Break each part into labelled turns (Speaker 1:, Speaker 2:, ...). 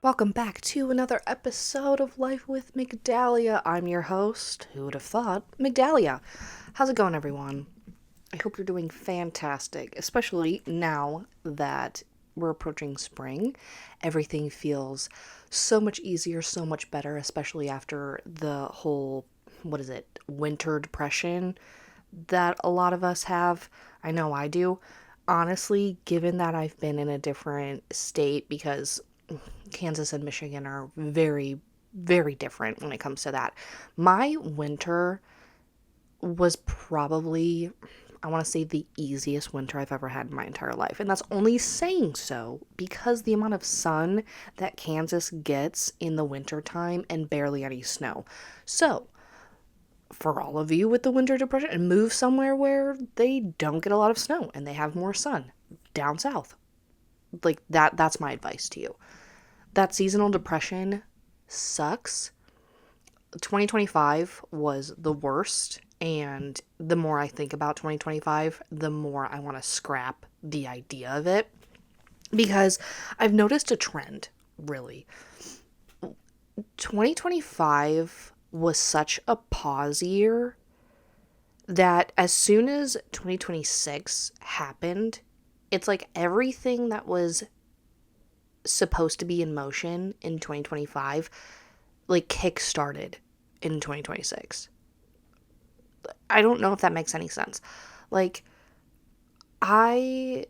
Speaker 1: Welcome back to another episode of Life with Migdalia. I'm your host, who would have thought, Migdalia. How's it going, everyone? I hope you're doing fantastic, especially now that we're approaching spring. Everything feels so much easier, so much better, especially after the whole, winter depression that a lot of us have. I know I do. Honestly, given that I've been in a different state because Kansas and Michigan are very, very different when it comes to that. My winter was probably, I want to say, the easiest winter I've ever had in my entire life. And that's only saying so because the amount of sun that Kansas gets in the winter time and barely any snow. So, for all of you with the winter depression, move somewhere where they don't get a lot of snow and they have more sun down south. Like that's my advice to you. That seasonal depression sucks. 2025 was the worst, and the more I think about 2025, the more I want to scrap the idea of it because I've noticed a trend, really. 2025 was such a pause year that as soon as 2026 happened, it's like everything that was supposed to be in motion in 2025 like kick-started in 2026. I don't know if that makes any sense. Like I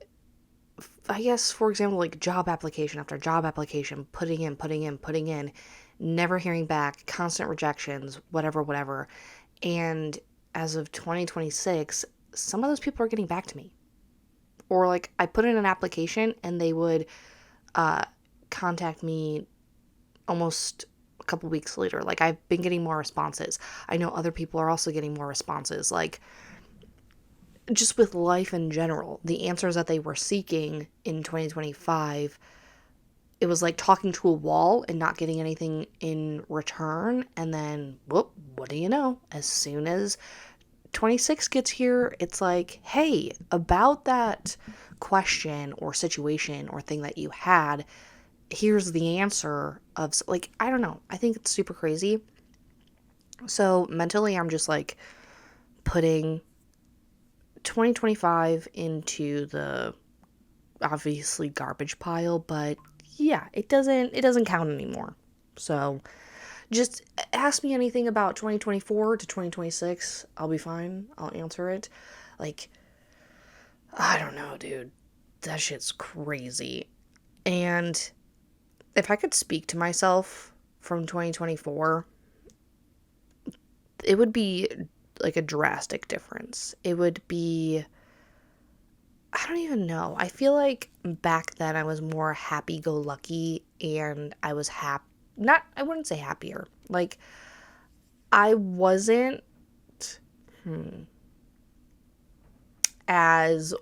Speaker 1: I guess for example like job application after job application, putting in, never hearing back, constant rejections, whatever. And as of 2026, some of those people are getting back to me. Or like I put in an application and they would contact me almost a couple weeks later. Like I've been getting more responses. I know other people are also getting more responses. Like just with life in general, the answers that they were seeking in 2025, it was like talking to a wall and not getting anything in return. And then, whoop, what do you know? As soon as 26 gets here, it's like, hey, about that question or situation or thing that you had, here's the answer of, like, I don't know. I think it's super crazy. So mentally, I'm just like putting 2025 into the obviously garbage pile, but yeah, it doesn't count anymore. So just ask me anything about 2024 to 2026. I'll be fine. I'll answer it. Like, I don't know, dude. That shit's crazy. And if I could speak to myself from 2024, it would be like a drastic difference. It would be, I don't even know. I feel like back then I was more happy go lucky and I was not, I wouldn't say happier. Like, I wasn't as,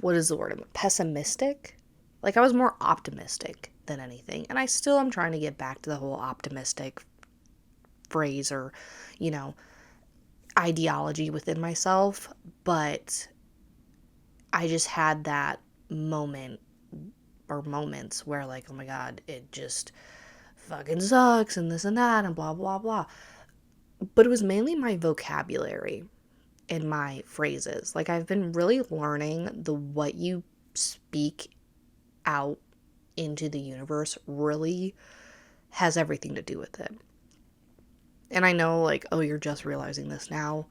Speaker 1: what is the word? Pessimistic. Like, I was more optimistic than anything. And I still am trying to get back to the whole optimistic phrase or, you know, ideology within myself. But I just had that moment or moments where, like, oh my God, it just fucking sucks and this and that and blah, blah, blah. But it was mainly my vocabulary and my phrases. Like, I've been really learning the what you speak out into the universe really has everything to do with it. And I know, like, oh, you're just realizing this now.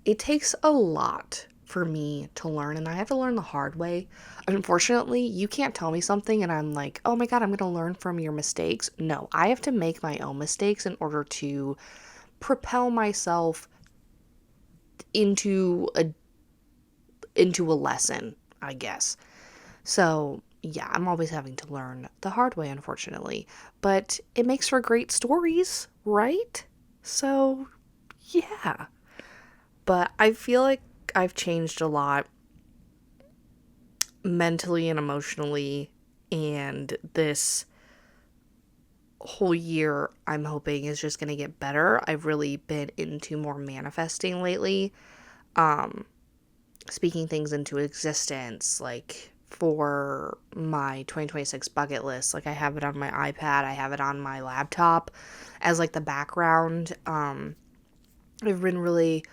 Speaker 1: It takes a lot for me to learn, and I have to learn the hard way. Unfortunately, you can't tell me something and I'm like, oh my God, I'm going to learn from your mistakes. No, I have to make my own mistakes in order to propel myself into a lesson, I guess. So, yeah, I'm always having to learn the hard way, unfortunately. But it makes for great stories, right? So, yeah. But I feel like I've changed a lot mentally and emotionally, and this whole year I'm hoping is just going to get better. I've really been into more manifesting lately. Speaking things into existence, like for my 2026 bucket list. Like I have it on my iPad, I have it on my laptop as like the background. I've been really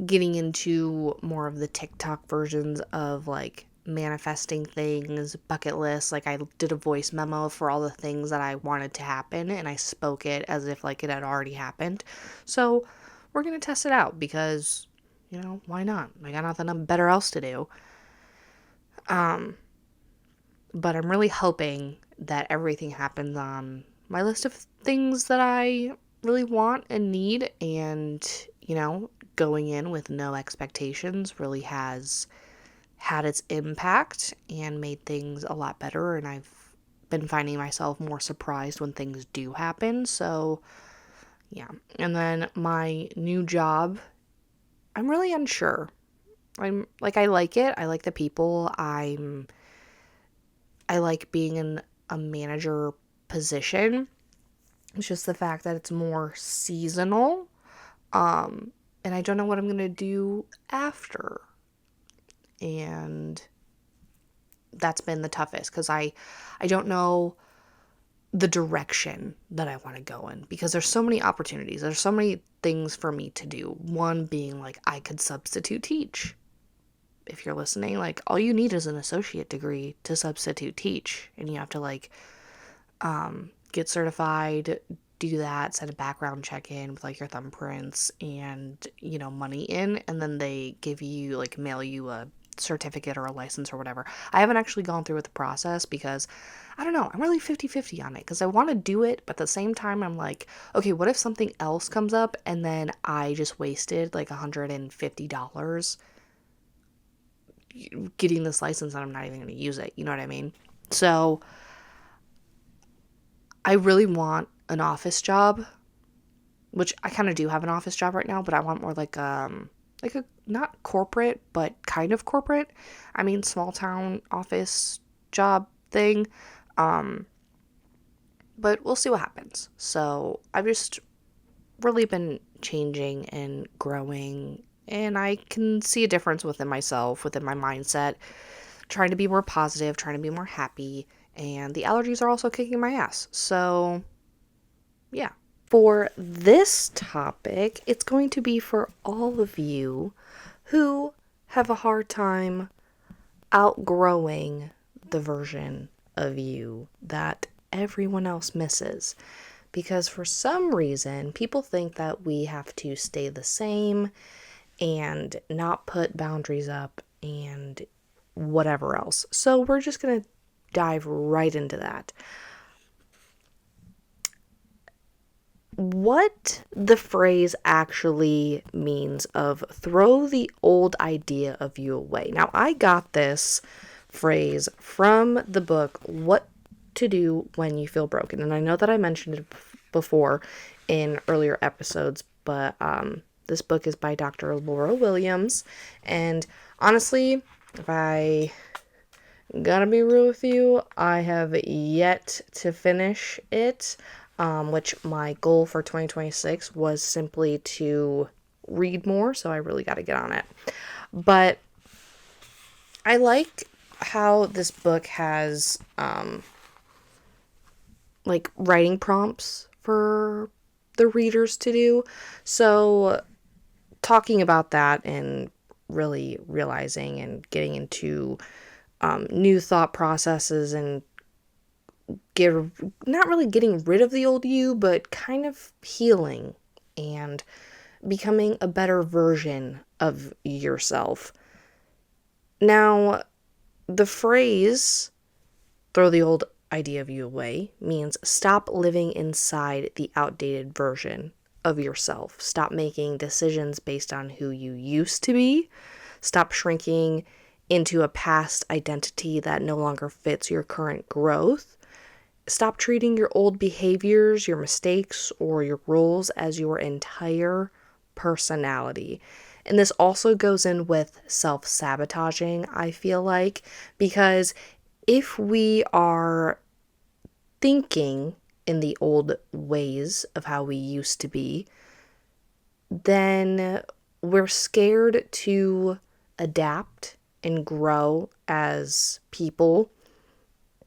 Speaker 1: getting into more of the TikTok versions of like manifesting things, bucket lists. Like I did a voice memo for all the things that I wanted to happen and I spoke it as if like it had already happened. So we're going to test it out because, why not? I got nothing better else to do. But I'm really hoping that everything happens on my list of things that I really want and need. And, going in with no expectations really has had its impact and made things a lot better. And I've been finding myself more surprised when things do happen. So, yeah. And then my new job, I'm really unsure. I like it. I like the people. I like being in a manager position. It's just the fact that it's more seasonal. And I don't know what I'm going to do after. And that's been the toughest because I don't know the direction that I want to go in because there's so many opportunities. There's so many things for me to do. One being like I could substitute teach. If you're listening, like all you need is an associate degree to substitute teach, and you have to like get certified, do that, send a background check in with like your thumbprints and money in, and then they give you like mail you a certificate or a license or whatever. I haven't actually gone through with the process because I don't know, I'm really 50-50 on it because I want to do it, but at the same time I'm like, okay, what if something else comes up and then I just wasted like $150 getting this license and I'm not even going to use it, you know what I mean? So I really want an office job, which I kind of do have an office job right now, but I want more like a not corporate, but kind of corporate. I mean, small town office job thing. But we'll see what happens. So I've just really been changing and growing, and I can see a difference within myself, within my mindset, trying to be more positive, trying to be more happy, and the allergies are also kicking my ass. So, yeah. For this topic, it's going to be for all of you who have a hard time outgrowing the version of you that everyone else misses. Because for some reason, people think that we have to stay the same and not put boundaries up and whatever else. So we're just going to dive right into that. What the phrase actually means of throw the old idea of you away. Now, I got this phrase from the book, What to Do When You Feel Broken. And I know that I mentioned it before in earlier episodes, but this book is by Dr. Laura Williams. And honestly, if I gotta be real with you, I have yet to finish it. Which my goal for 2026 was simply to read more, so I really got to get on it. But I like how this book has like writing prompts for the readers to do. So talking about that and really realizing and getting into new thought processes and not really getting rid of the old you, but kind of healing and becoming a better version of yourself. Now, the phrase, throw the old idea of you away, means stop living inside the outdated version of yourself. Stop making decisions based on who you used to be. Stop shrinking into a past identity that no longer fits your current growth. Stop treating your old behaviors, your mistakes, or your roles as your entire personality. And this also goes in with self-sabotaging, I feel like, because if we are thinking in the old ways of how we used to be, then we're scared to adapt and grow as people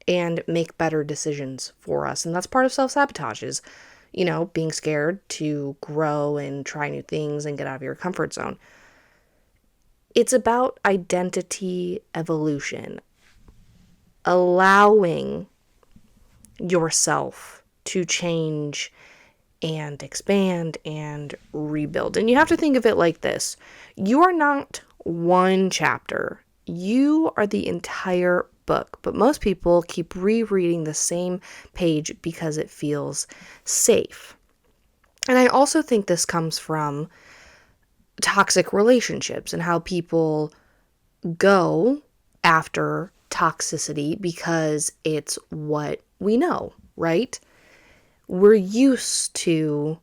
Speaker 1: and make better decisions for us. And that's part of self-sabotage is, being scared to grow and try new things and get out of your comfort zone. It's about identity evolution, allowing yourself to change and expand and rebuild. And you have to think of it like this. You are not one chapter. You are the entire book. But most people keep rereading the same page because it feels safe. And I also think this comes from toxic relationships and how people go after toxicity because it's what we know, right? We're used to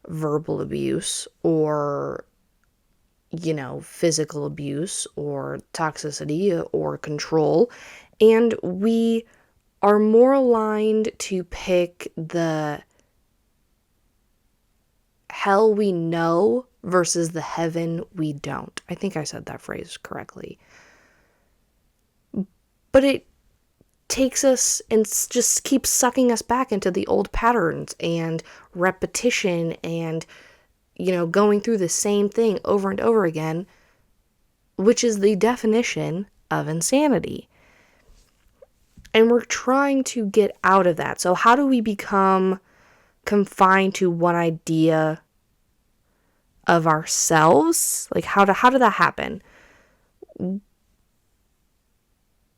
Speaker 1: verbal abuse or, physical abuse or toxicity or control. And we are more aligned to pick the hell we know versus the heaven we don't. I think I said that phrase correctly. But it takes us and just keeps sucking us back into the old patterns and repetition and, going through the same thing over and over again, which is the definition of insanity. And we're trying to get out of that. So how do we become confined to one idea of ourselves? Like how did that happen?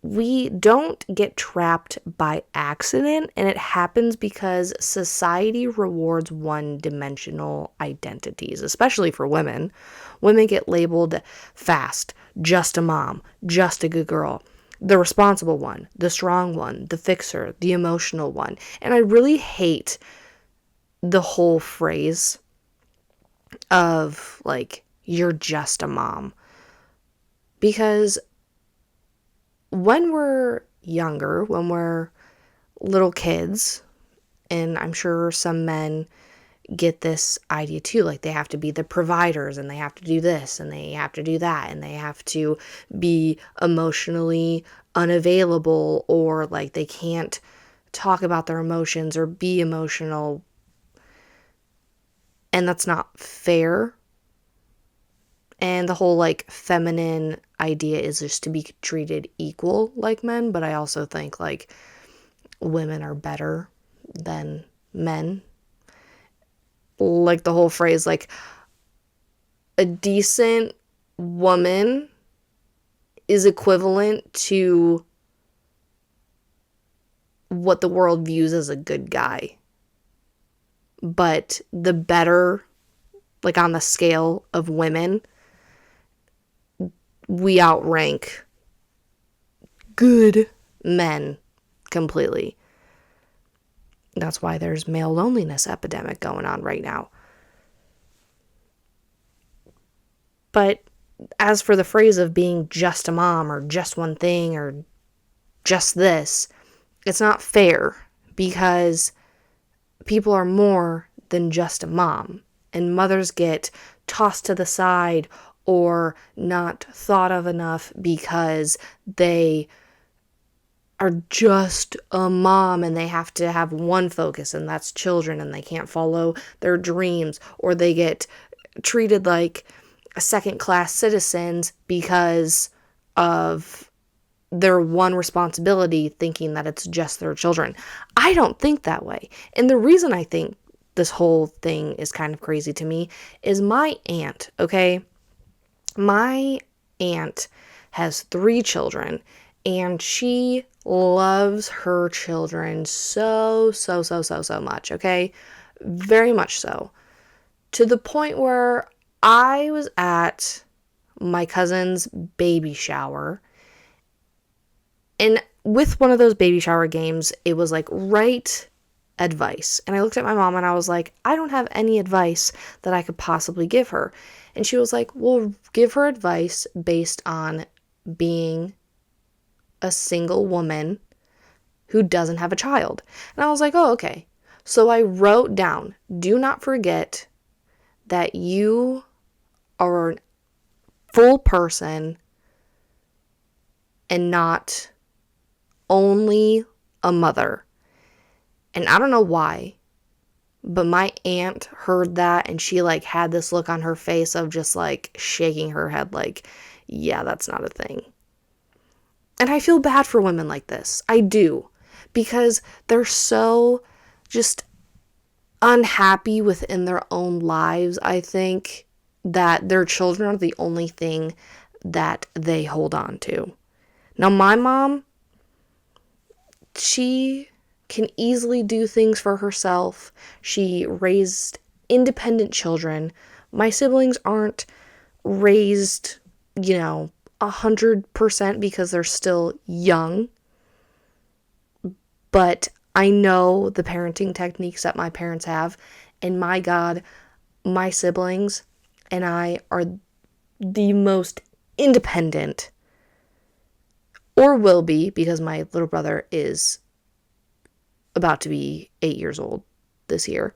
Speaker 1: We don't get trapped by accident, and it happens because society rewards one-dimensional identities, especially for women. Women get labeled fast, just a mom, just a good girl, the responsible one, the strong one, the fixer, the emotional one. And I really hate the whole phrase of, like, you're just a mom. Because when we're younger, when we're little kids, and I'm sure some men get this idea too, like they have to be the providers and they have to do this and they have to do that and they have to be emotionally unavailable, or like they can't talk about their emotions or be emotional. And that's not fair. And the whole like feminine idea is just to be treated equal like men. But I also think like women are better than men. Like the whole phrase, like a decent woman is equivalent to what the world views as a good guy. But the better, like on the scale of women, we outrank good men completely. That's why there's male loneliness epidemic going on right now. But as for the phrase of being just a mom or just one thing or just this, it's not fair because people are more than just a mom, and mothers get tossed to the side or not thought of enough because they are just a mom and they have to have one focus, and that's children, and they can't follow their dreams, or they get treated like second-class citizens because of their one responsibility, thinking that it's just their children. I don't think that way. And the reason I think this whole thing is kind of crazy to me is my aunt, okay? My aunt has 3 children, and she loves her children so much, okay? Very much so. To the point where I was at my cousin's baby shower, and with one of those baby shower games, it was like, write advice. And I looked at my mom and I was like, I don't have any advice that I could possibly give her. And she was like, well, give her advice based on being a single woman who doesn't have a child. And I was like, oh, okay. So I wrote down, do not forget that you are a full person and not only a mother. And I don't know why, but my aunt heard that and she like had this look on her face of just like shaking her head like, yeah, that's not a thing. And I feel bad for women like this. I do. Because they're so just unhappy within their own lives, I think, that their children are the only thing that they hold on to. Now, my mom, she can easily do things for herself. She raised independent children. My siblings aren't raised, 100% because they're still young. But I know the parenting techniques that my parents have. And my God, my siblings and I are the most independent, or will be, because my little brother is about to be 8 years old this year.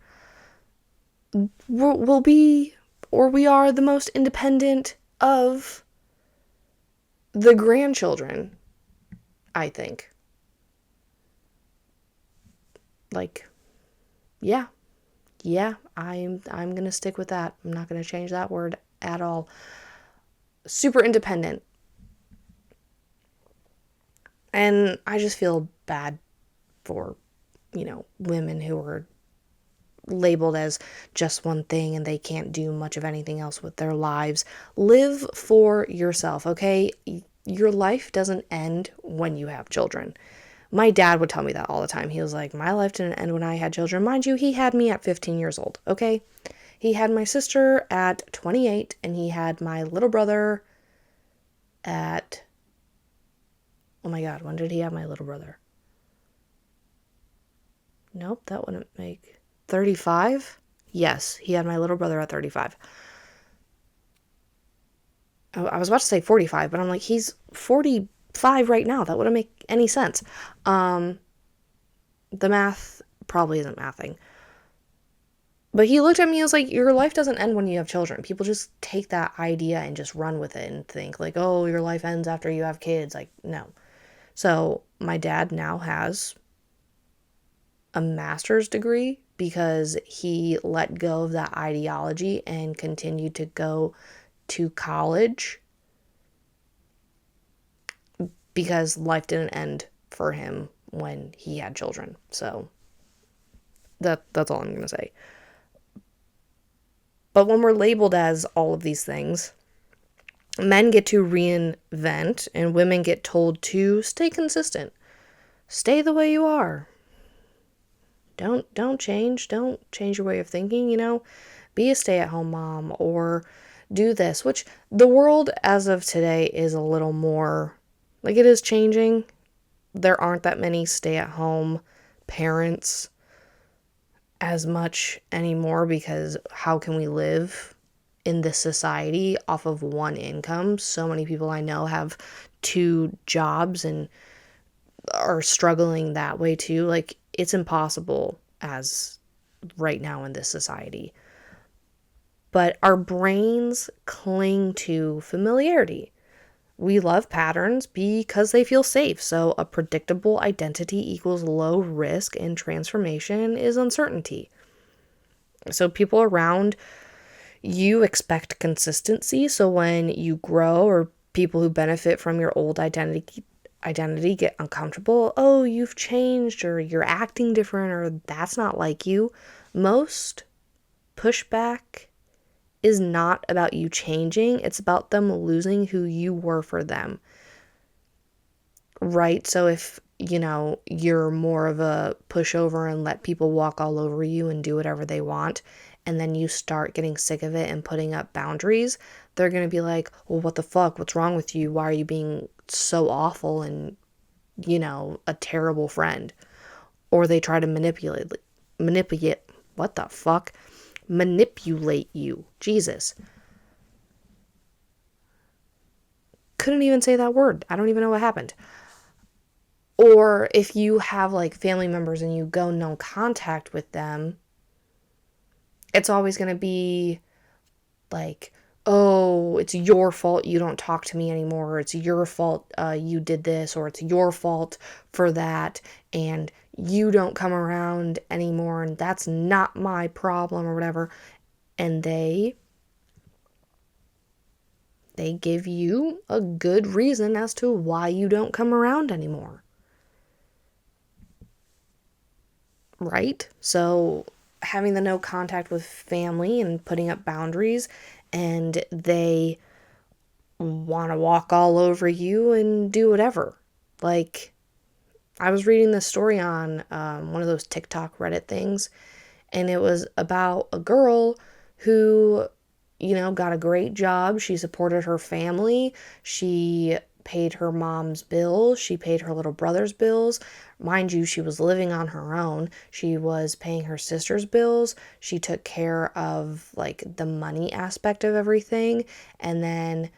Speaker 1: Will be, or we are the most independent of the grandchildren, I think. Like, yeah, I'm gonna stick with that. I'm not gonna change that word at all. Super independent. And I just feel bad for, women who are labeled as just one thing and they can't do much of anything else with their lives. Live for yourself, okay? Your life doesn't end when you have children. My dad would tell me that all the time. He was like, my life didn't end when I had children. Mind you, he had me at 15 years old, okay? He had my sister at 28, and he had my little brother at... Oh my God, when did he have my little brother? Nope, that wouldn't make... 35? Yes, he had my little brother at 35. I was about to say 45, but I'm like, he's 45 right now. That wouldn't make any sense. The math probably isn't mathing. But he looked at me and was like, your life doesn't end when you have children. People just take that idea and just run with it and think like, oh, your life ends after you have kids. Like, no. So my dad now has a master's degree because he let go of that ideology and continued to go to college because life didn't end for him when he had children. So that's all I'm going to say. But when we're labeled as all of these things, men get to reinvent and women get told to stay consistent. Stay the way you are. Don't change. Don't change your way of thinking, Be a stay-at-home mom or do this, which the world as of today is a little more, like, it is changing. There aren't that many stay-at-home parents as much anymore because how can we live in this society off of one income? So many people I know have 2 jobs and are struggling that way too. Like, it's impossible as right now in this society. But our brains cling to familiarity. We love patterns because they feel safe. So a predictable identity equals low risk, and transformation is uncertainty. So people around you expect consistency. So when you grow, or people who benefit from your old identity get uncomfortable. Oh, you've changed, or you're acting different, or that's not like you. Most pushback is not about you changing. It's about them losing who you were for them. Right? So if, you're more of a pushover and let people walk all over you and do whatever they want, and then you start getting sick of it and putting up boundaries, they're going to be like, well, what the fuck? What's wrong with you? Why are you being so awful and, a terrible friend? Or they try to manipulate, what the fuck? Manipulate you. Jesus. Couldn't even say that word. I don't even know what happened. Or if you have like family members and you go no contact with them, it's always going to be like, oh, it's your fault you don't talk to me anymore, or it's your fault you did this, or it's your fault for that, and you don't come around anymore, and that's not my problem, or whatever. And they give you a good reason as to why you don't come around anymore. Right? So having the no contact with family and putting up boundaries, and they want to walk all over you and do whatever. Like, I was reading this story on one of those TikTok Reddit things, and it was about a girl who, got a great job. She supported her family. She paid her mom's bills. She paid her little brother's bills. Mind you, she was living on her own. She was paying her sister's bills. She took care of like the money aspect of everything. And then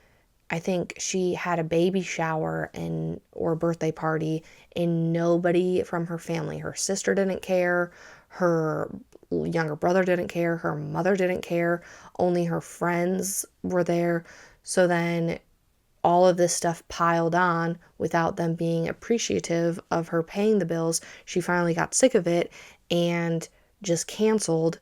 Speaker 1: I think she had a baby shower and or birthday party, and nobody from her family, her sister didn't care, her younger brother didn't care, her mother didn't care, only her friends were there. So then all of this stuff piled on without them being appreciative of her paying the bills. She finally got sick of it and just canceled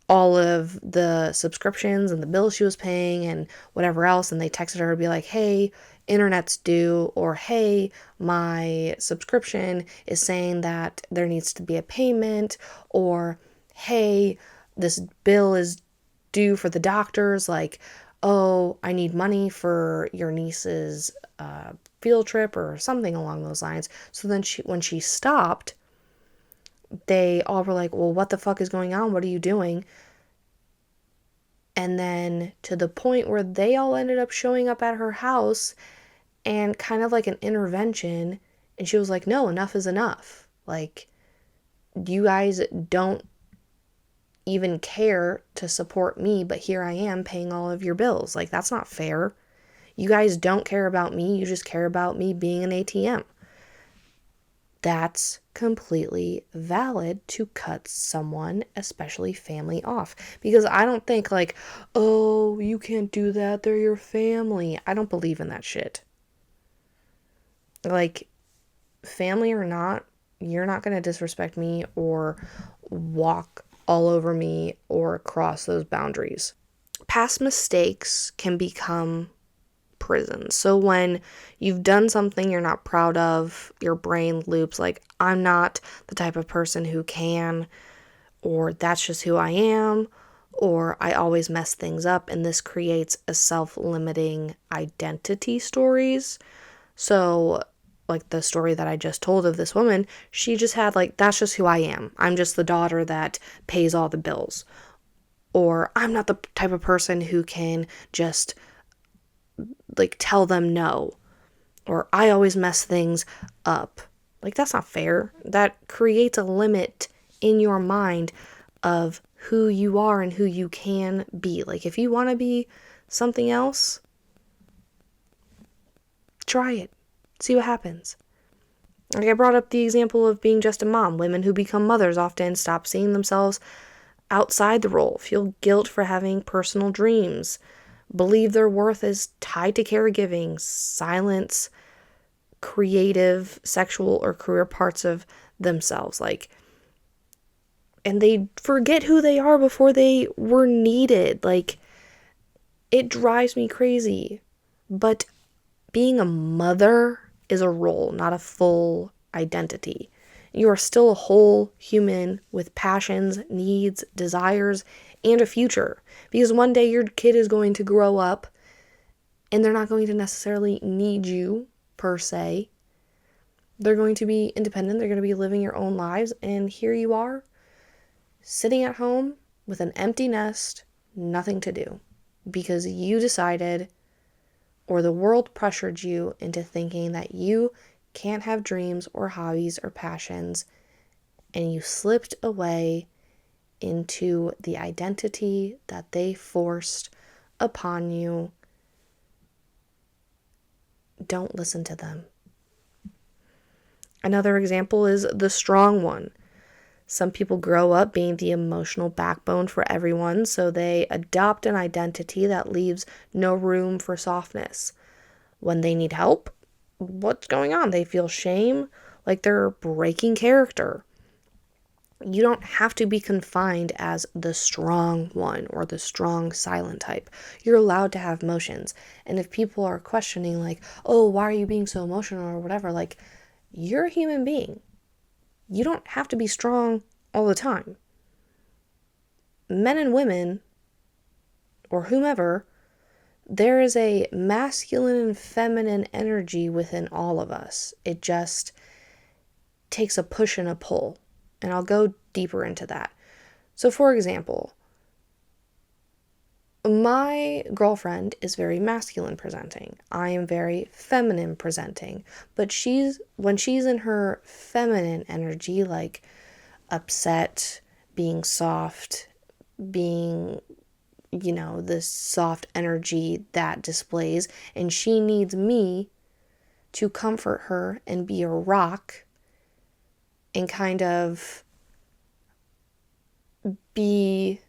Speaker 1: all of the subscriptions and the bills she was paying and whatever else. And they texted her to be like, hey, internet's due, or hey, my subscription is saying that there needs to be a payment, or hey, this bill is due for the doctors. Like, oh, I need money for your niece's field trip or something along those lines. So then when she stopped, they all were like, well, what the fuck is going on? What are you doing? And then to the point where they all ended up showing up at her house and kind of like an intervention. And she was like, no, enough is enough. Like, you guys don't even care to support me, but here I am paying all of your bills. Like, that's not fair. You guys don't care about me. You just care about me being an ATM. That's completely valid to cut someone, especially family, off. Because I don't think like, oh, you can't do that, they're your family. I don't believe in that shit. Like, family or not, you're not going to disrespect me or walk all over me or cross those boundaries. Past mistakes can become prison. So when you've done something you're not proud of, your brain loops like, I'm not the type of person who can, or that's just who I am, or I always mess things up, and this creates a self-limiting identity stories. So like the story that I just told of this woman, she just had like, that's just who I am. I'm just the daughter that pays all the bills. Or I'm not the type of person who can just like tell them no, or I always mess things up. Like, that's not fair. That creates a limit in your mind of who you are and who you can be. Like, if you want to be something else, try it. See what happens. Like, I brought up the example of being just a mom. Women who become mothers often stop seeing themselves outside the role, feel guilt for having personal dreams, believe their worth is tied to caregiving, silence creative, sexual, or career parts of themselves. Like, and they forget who they are before they were needed. Like, it drives me crazy. But being a mother is a role, not a full identity. You are still a whole human with passions, needs, desires, and a future. Because one day your kid is going to grow up and they're not going to necessarily need you per se. They're going to be independent. They're going to be living your own lives. And here you are, sitting at home with an empty nest, nothing to do. Because you decided, or the world pressured you into thinking that you can't have dreams or hobbies or passions. And you slipped away into the identity that they forced upon you. Don't listen to them. Another example is the strong one. Some people grow up being the emotional backbone for everyone, so they adopt an identity that leaves no room for softness. When they need help, what's going on? They feel shame, like they're breaking character. You don't have to be confined as the strong one or the strong silent type. You're allowed to have emotions. And if people are questioning, like, oh, why are you being so emotional or whatever, like, you're a human being. You don't have to be strong all the time. Men and women, or whomever, there is a masculine and feminine energy within all of us. It just takes a push and a pull. And I'll go deeper into that. So, for example, my girlfriend is very masculine presenting. I am very feminine presenting. But when she's in her feminine energy, like upset, being soft, being, this soft energy that displays, and she needs me to comfort her and be a rock and kind of be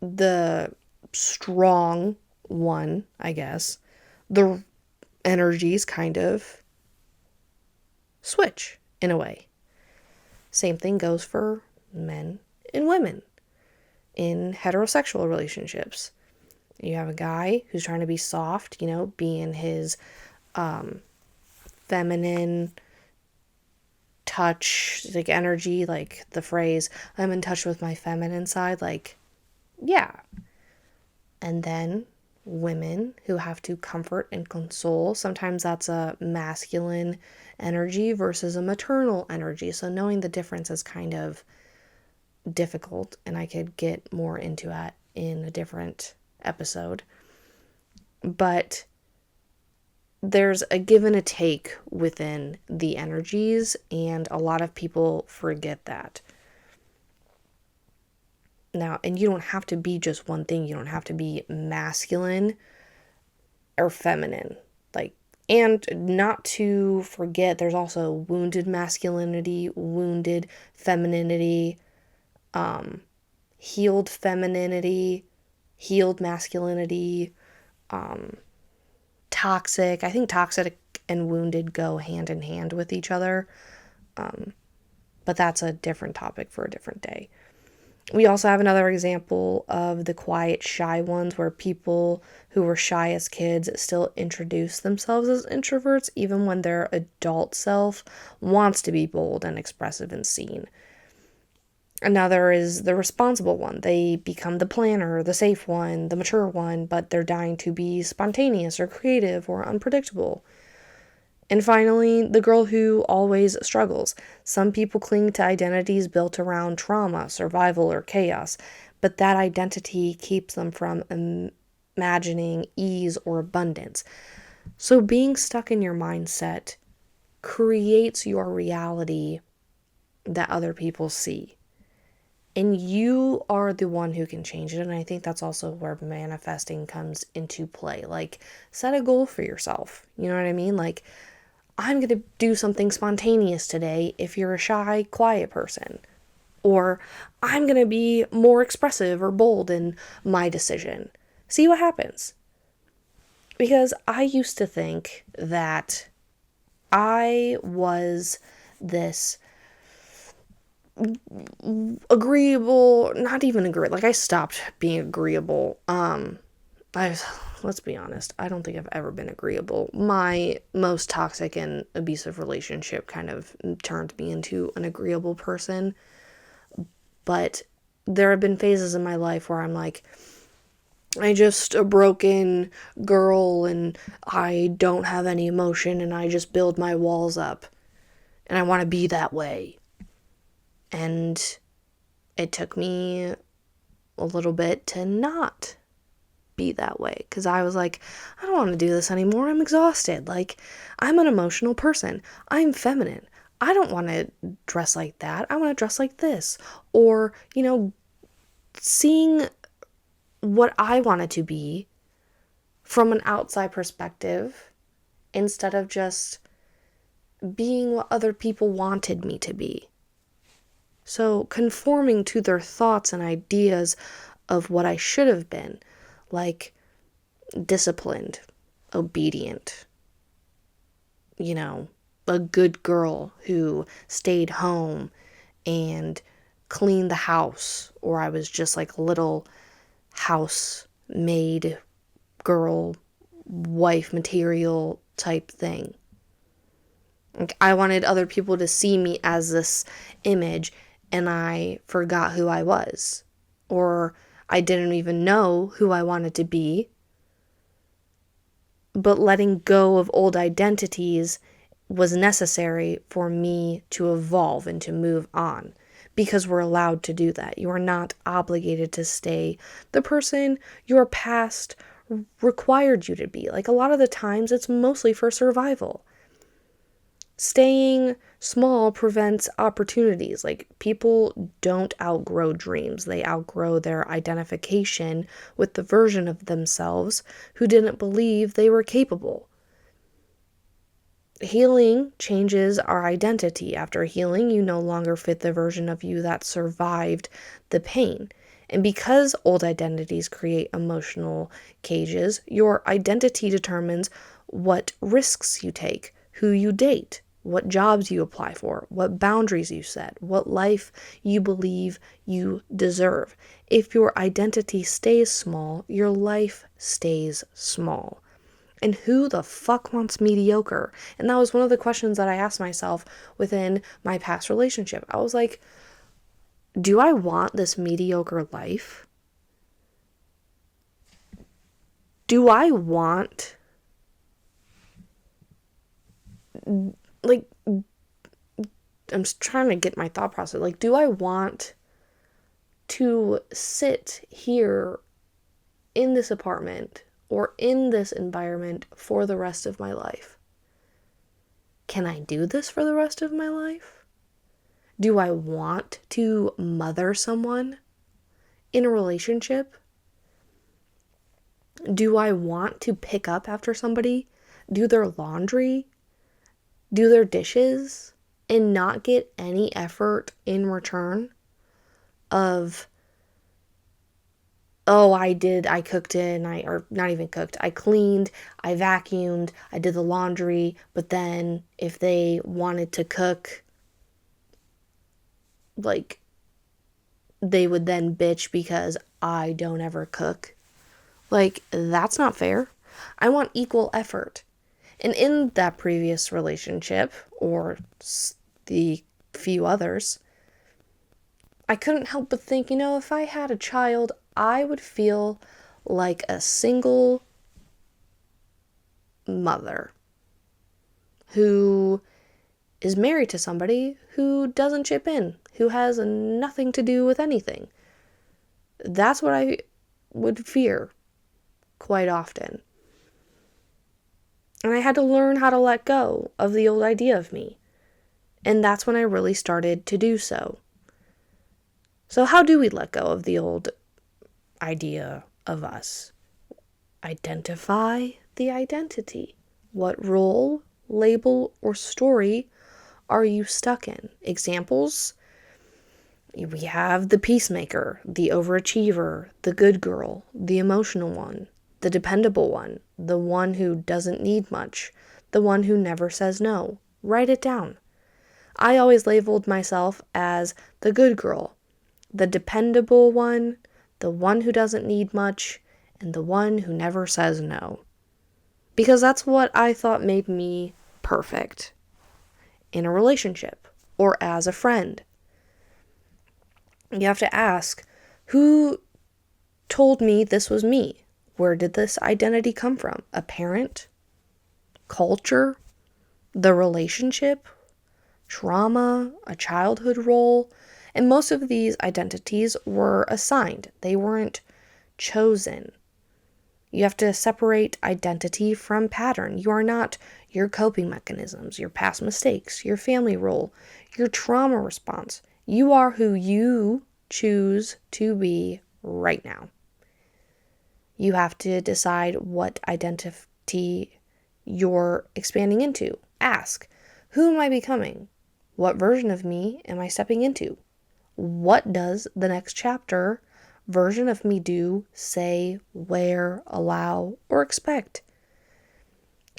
Speaker 1: the strong one, I guess. The energies kind of switch in a way. Same thing goes for men and women in heterosexual relationships. You have a guy who's trying to be soft, be in his feminine touch, like energy, like the phrase, I'm in touch with my feminine side, like, yeah. And then women who have to comfort and console, sometimes that's a masculine energy versus a maternal energy. So knowing the difference is kind of difficult, and I could get more into that in a different episode. But there's a give and a take within the energies, and a lot of people forget that. Now, and you don't have to be just one thing. You don't have to be masculine or feminine. And not to forget, there's also wounded masculinity, wounded femininity, healed femininity, healed masculinity, toxic. I think toxic and wounded go hand in hand with each other. But that's a different topic for a different day. We also have another example of the quiet, shy ones, where people who were shy as kids still introduce themselves as introverts, even when their adult self wants to be bold and expressive and seen. Another is the responsible one. They become the planner, the safe one, the mature one, but they're dying to be spontaneous or creative or unpredictable. And finally, the girl who always struggles. Some people cling to identities built around trauma, survival, or chaos, but that identity keeps them from imagining ease or abundance. So being stuck in your mindset creates your reality that other people see. And you are the one who can change it. And I think that's also where manifesting comes into play. Like, set a goal for yourself. You know what I mean? Like, I'm going to do something spontaneous today if you're a shy, quiet person. Or I'm going to be more expressive or bold in my decision. See what happens. Because I used to think that I was this agreeable, not even agreeable, like I stopped being agreeable. Let's be honest, I don't think I've ever been agreeable. My most toxic and abusive relationship kind of turned me into an agreeable person. But there have been phases in my life where I'm like, I just a broken girl and I don't have any emotion and I just build my walls up. And I want to be that way. And it took me a little bit to not be that way, because I was like, I don't want to do this anymore. I'm exhausted. Like, I'm an emotional person. I'm feminine. I don't want to dress like that. I want to dress like this. Or, seeing what I wanted to be from an outside perspective instead of just being what other people wanted me to be. So conforming to their thoughts and ideas of what I should have been, like disciplined, obedient, a good girl who stayed home and cleaned the house, or I was just like a little house maid girl, wife material type thing. Like, I wanted other people to see me as this image, and I forgot who I was. Or I didn't even know who I wanted to be. But letting go of old identities was necessary for me to evolve and to move on. Because we're allowed to do that. You are not obligated to stay the person your past required you to be. Like, a lot of the times, it's mostly for survival. Staying small prevents opportunities. Like, people don't outgrow dreams. They outgrow their identification with the version of themselves who didn't believe they were capable. Healing changes our identity. After healing, you no longer fit the version of you that survived the pain. And because old identities create emotional cages, your identity determines what risks you take, who you date, what jobs you apply for, what boundaries you set, what life you believe you deserve. If your identity stays small, your life stays small. And who the fuck wants mediocre? And that was one of the questions that I asked myself within my past relationship. I was like, do I want this mediocre life? Do I want, like, I'm just trying to get my thought process. Like, do I want to sit here in this apartment or in this environment for the rest of my life? Can I do this for the rest of my life? Do I want to mother someone in a relationship? Do I want to pick up after somebody, do their laundry, do their dishes, and not get any effort in return of, oh, I cooked it, or not even cooked, I cleaned, I vacuumed, I did the laundry, but then if they wanted to cook, like, they would then bitch because I don't ever cook. Like, that's not fair. I want equal effort. And in that previous relationship, or the few others, I couldn't help but think, if I had a child, I would feel like a single mother who is married to somebody who doesn't chip in, who has nothing to do with anything. That's what I would fear quite often. And I had to learn how to let go of the old idea of me. And that's when I really started to do so. So how do we let go of the old idea of us? Identify the identity. What role, label, or story are you stuck in? Examples? We have the peacemaker, the overachiever, the good girl, the emotional one, the dependable one, the one who doesn't need much, the one who never says no. Write it down. I always labeled myself as the good girl, the dependable one, the one who doesn't need much, and the one who never says no. Because that's what I thought made me perfect in a relationship or as a friend. You have to ask, who told me this was me? Where did this identity come from? A parent? Culture? The relationship? Trauma? A childhood role? And most of these identities were assigned. They weren't chosen. You have to separate identity from pattern. You are not your coping mechanisms, your past mistakes, your family role, your trauma response. You are who you choose to be right now. You have to decide what identity you're expanding into. Ask, who am I becoming? What version of me am I stepping into? what does the next chapter version of me do, say, wear, allow, or expect?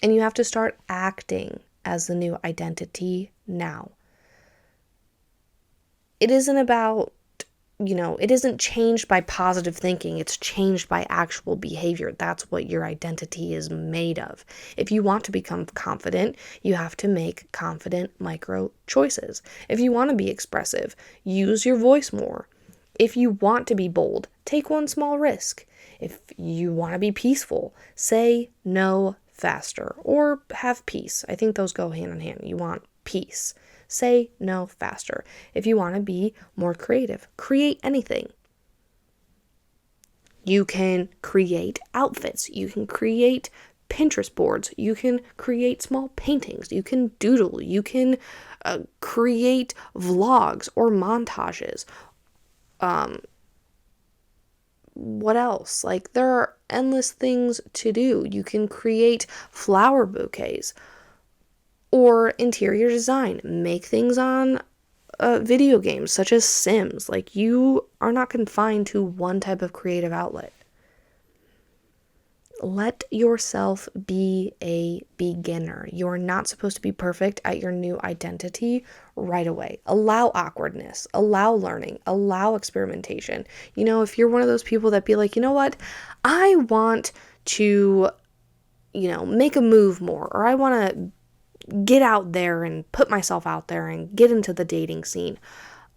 Speaker 1: And you have to start acting as the new identity now. It isn't about, it isn't changed by positive thinking. It's changed by actual behavior. That's what your identity is made of. If you want to become confident, you have to make confident micro choices. If you want to be expressive, use your voice more. If you want to be bold, take one small risk. If you want to be peaceful, say no faster or have peace. I think those go hand in hand. You want peace. Say no faster. If you want to be more creative, create anything. You can create outfits. You can create Pinterest boards. You can create small paintings. You can doodle. You can create vlogs or montages. What else? Like, there are endless things to do. You can create flower bouquets or interior design. Make things on video games such as Sims. Like, you are not confined to one type of creative outlet. Let yourself be a beginner. You're not supposed to be perfect at your new identity right away. Allow awkwardness, allow learning, allow experimentation. If you're one of those people that be like, you know what, I want to, make a move more, or I want to get out there and put myself out there and get into the dating scene.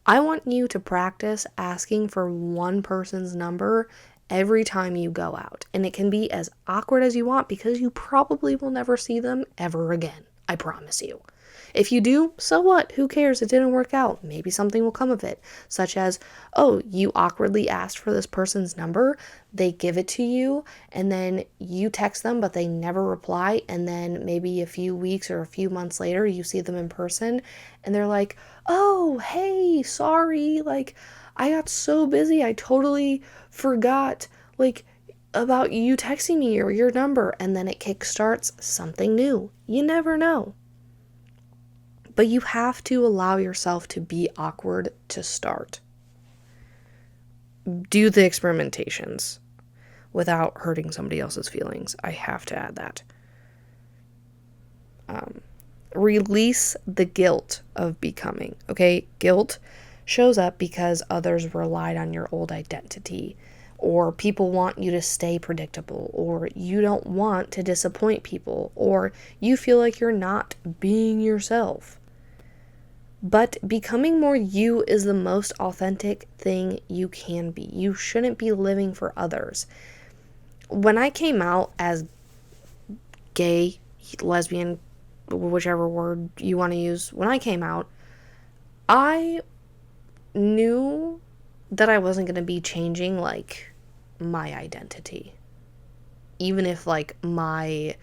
Speaker 1: I want you to practice asking for one person's number every time you go out. And it can be as awkward as you want because you probably will never see them ever again. I promise you. If you do, so what? Who cares? It didn't work out. Maybe something will come of it. Such as, oh, you awkwardly asked for this person's number, they give it to you, and then you text them, but they never reply. And then maybe a few weeks or a few months later, you see them in person, and they're like, oh, hey, sorry. Like, I got so busy. I totally forgot, about you texting me or your number. And then it kickstarts something new. You never know. But you have to allow yourself to be awkward to start. Do the experimentations without hurting somebody else's feelings. I have to add that. Release the guilt of becoming. Okay, guilt shows up because others relied on your old identity, or people want you to stay predictable, or you don't want to disappoint people, or you feel like you're not being yourself. But becoming more you is the most authentic thing you can be. You shouldn't be living for others. When I came out as gay, lesbian, whichever word you want to use, when I came out, I knew that I wasn't going to be changing, my identity. Even if, my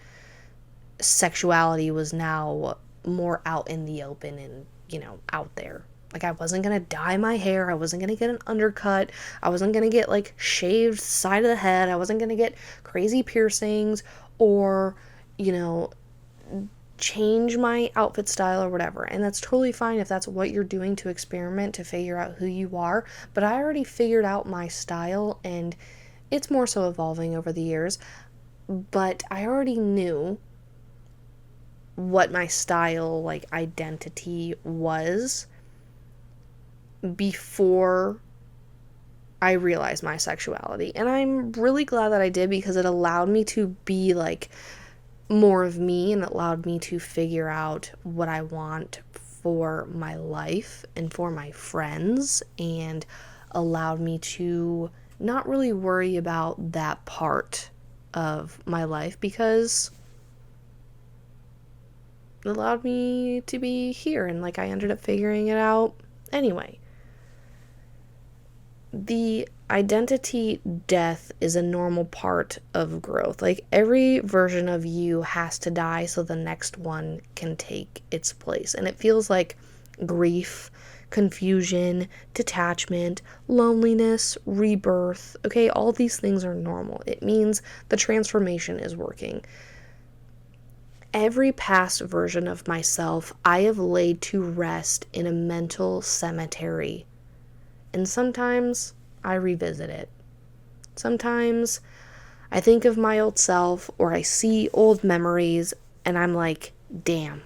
Speaker 1: sexuality was now more out in the open and out there. I wasn't going to dye my hair. I wasn't going to get an undercut. I wasn't going to get, shaved side of the head. I wasn't going to get crazy piercings or, change my outfit style or whatever. And that's totally fine if that's what you're doing to experiment, to figure out who you are. But I already figured out my style, and it's more so evolving over the years. But I already knew what my style, identity was before I realized my sexuality. And I'm really glad that I did, because it allowed me to be, more of me, and it allowed me to figure out what I want for my life and for my friends, and allowed me to not really worry about that part of my life, because it allowed me to be here, and I ended up figuring it out anyway. The identity death is a normal part of growth. Every version of you has to die so the next one can take its place. And it feels like grief, confusion, detachment, loneliness, rebirth. Okay, all these things are normal. It means the transformation is working. Every past version of myself, I have laid to rest in a mental cemetery And sometimes I revisit it. Sometimes I think of my old self or I see old memories and I'm like, damn,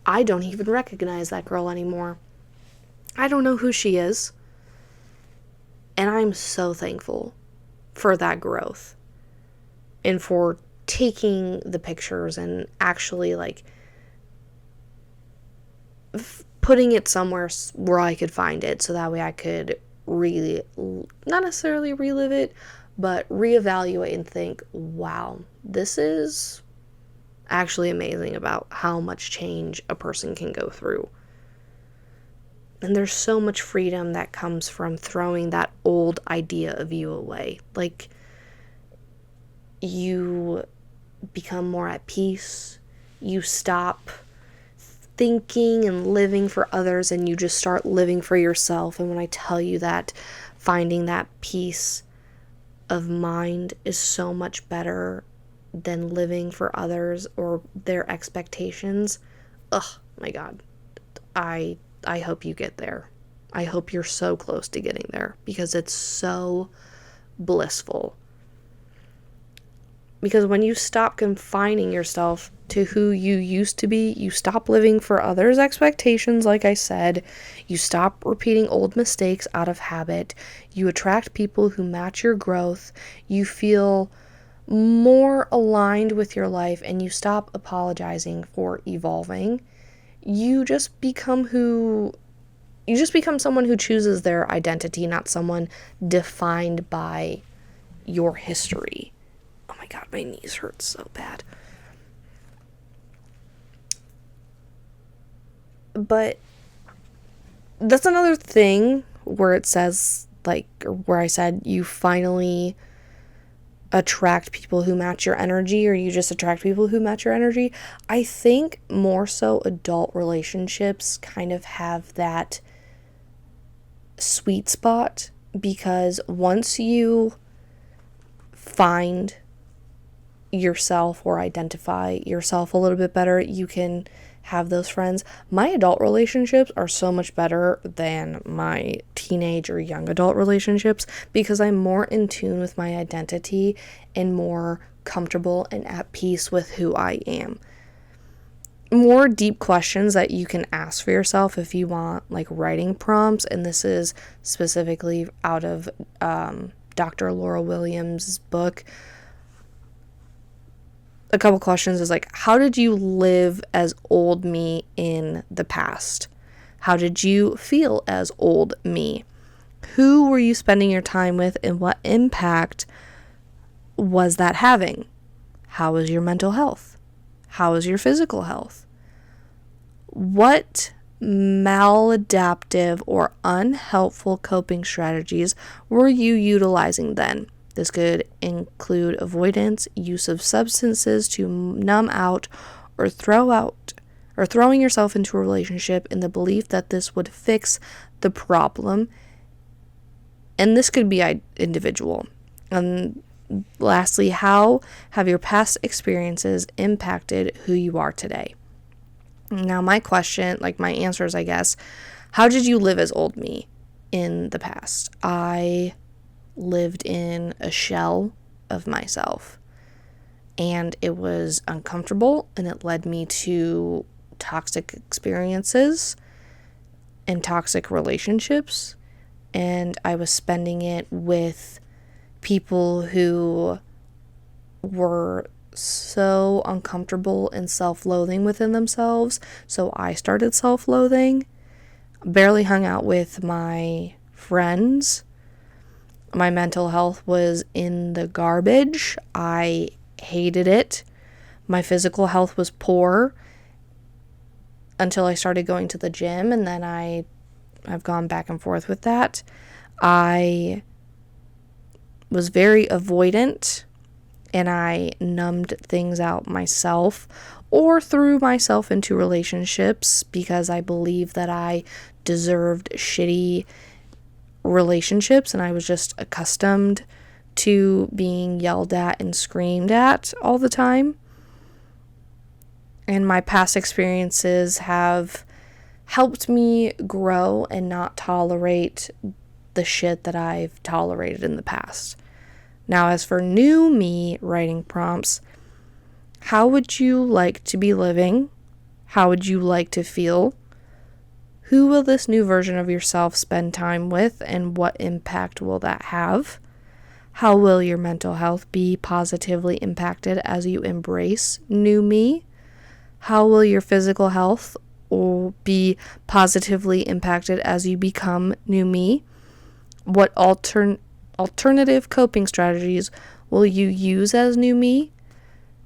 Speaker 1: I don't even recognize that girl anymore. I don't know who she is. And I'm so thankful for that growth and for taking the pictures and actually like putting it somewhere where I could find it so that way I could really, not necessarily relive it, but reevaluate and think, wow, this is actually amazing about how much change a person can go through. And there's so much freedom that comes from throwing that old idea of you away. Like, you become more at peace. You stop thinking and living for others and you just start living for yourself. And when I tell you that finding that peace of mind is so much better than living for others or their expectations, oh my God, I hope you get there. I hope you're so close to getting there because it's so blissful. Because when you stop confining yourself to who you used to be, you stop living for others' expectations, like I said. You stop repeating old mistakes out of habit. You attract people who match your growth. You feel more aligned with your life and you stop apologizing for evolving. You just become someone who chooses their identity, not someone defined by your history. Oh my God, my knees hurt so bad. But that's another thing where it says, like, where I said you finally attract people who match your energy, or you just attract people who match your energy. I think more so adult relationships kind of have that sweet spot, because once you find yourself or identify yourself a little bit better, you can have those friends. My adult relationships are so much better than my teenage or young adult relationships because I'm more in tune with my identity and more comfortable and at peace with who I am. More deep questions that you can ask for yourself if you want, like writing prompts, and this is specifically out of Dr. Laura Williams' book. A couple questions is like, how did you live as old me in the past? How did you feel as old me? Who were you spending your time with and what impact was that having? How was your mental health? How is your physical health? What maladaptive or unhelpful coping strategies were you utilizing then? This could include avoidance, use of substances to numb out, or throwing yourself into a relationship in the belief that this would fix the problem. And this could be individual. And lastly, how have your past experiences impacted who you are today? Now, my answers, I guess, how did you live as old me in the past? I lived in a shell of myself, and it was uncomfortable, and it led me to toxic experiences and toxic relationships, and I was spending it with people who were so uncomfortable and self-loathing within themselves, so I started self-loathing. Barely hung out with my friends. My mental health was in the garbage. I hated it. My physical health was poor until I started going to the gym, and then I've gone back and forth with that. I was very avoidant, and I numbed things out myself or threw myself into relationships because I believed that I deserved shitty relationships, and I was just accustomed to being yelled at and screamed at all the time. And my past experiences have helped me grow and not tolerate the shit that I've tolerated in the past. Now, as for new me writing prompts, how would you like to be living? How would you like to feel? Who will this new version of yourself spend time with, and what impact will that have? How will your mental health be positively impacted as you embrace new me? How will your physical health be positively impacted as you become new me? What alternative coping strategies will you use as new me?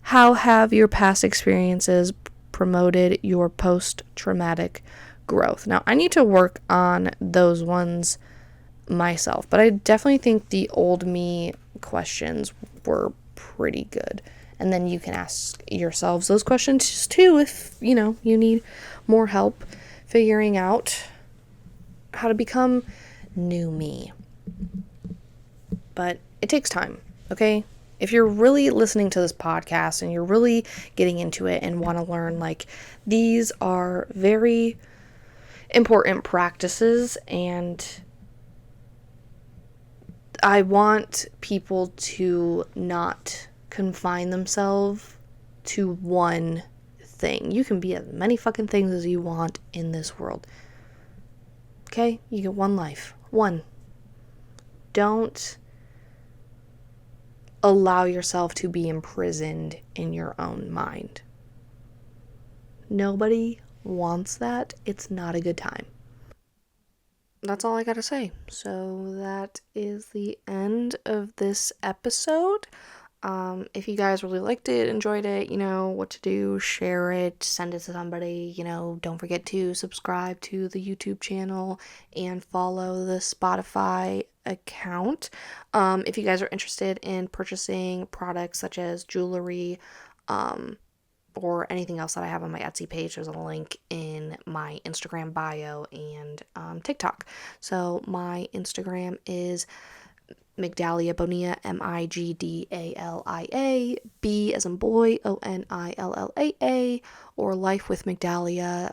Speaker 1: How have your past experiences promoted your post-traumatic growth? Now, I need to work on those ones myself, but I definitely think the old me questions were pretty good. And then you can ask yourselves those questions too if, you need more help figuring out how to become new me. But it takes time, okay? If you're really listening to this podcast and you're really getting into it and want to learn, like, these are very important practices, and I want people to not confine themselves to one thing. You can be as many fucking things as you want in this world. Okay? You get one life. One. Don't allow yourself to be imprisoned in your own mind. Nobody wants that. It's not a good time. That's all I gotta say. So that is the end of this episode. If you guys really liked it, enjoyed it, you know what to do, share it, send it to somebody, don't forget to subscribe to the YouTube channel and follow the Spotify account. If you guys are interested in purchasing products such as jewelry, or anything else that I have on my Etsy page, there's a link in my Instagram bio and TikTok. So my Instagram is Migdalia Bonilla, Migdalia, B as in boy, Onillaa, or Life with Migdalia,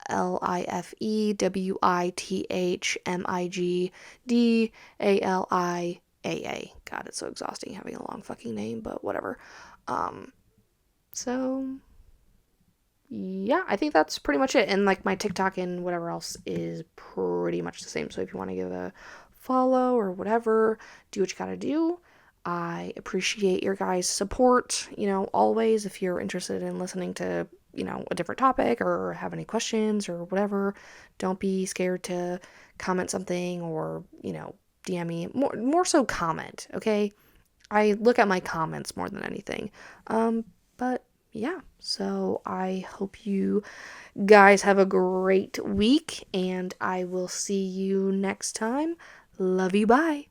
Speaker 1: Lifewithmigdalia. God, it's so exhausting having a long fucking name, but whatever. So yeah, I think that's pretty much it. And like my TikTok and whatever else is pretty much the same. So if you want to give a follow or whatever, do what you gotta do. I appreciate your guys' support, always. If you're interested in listening to, a different topic or have any questions or whatever, don't be scared to comment something or, DM me. More so comment, okay? I look at my comments more than anything. But yeah, so I hope you guys have a great week, and I will see you next time. Love you, bye.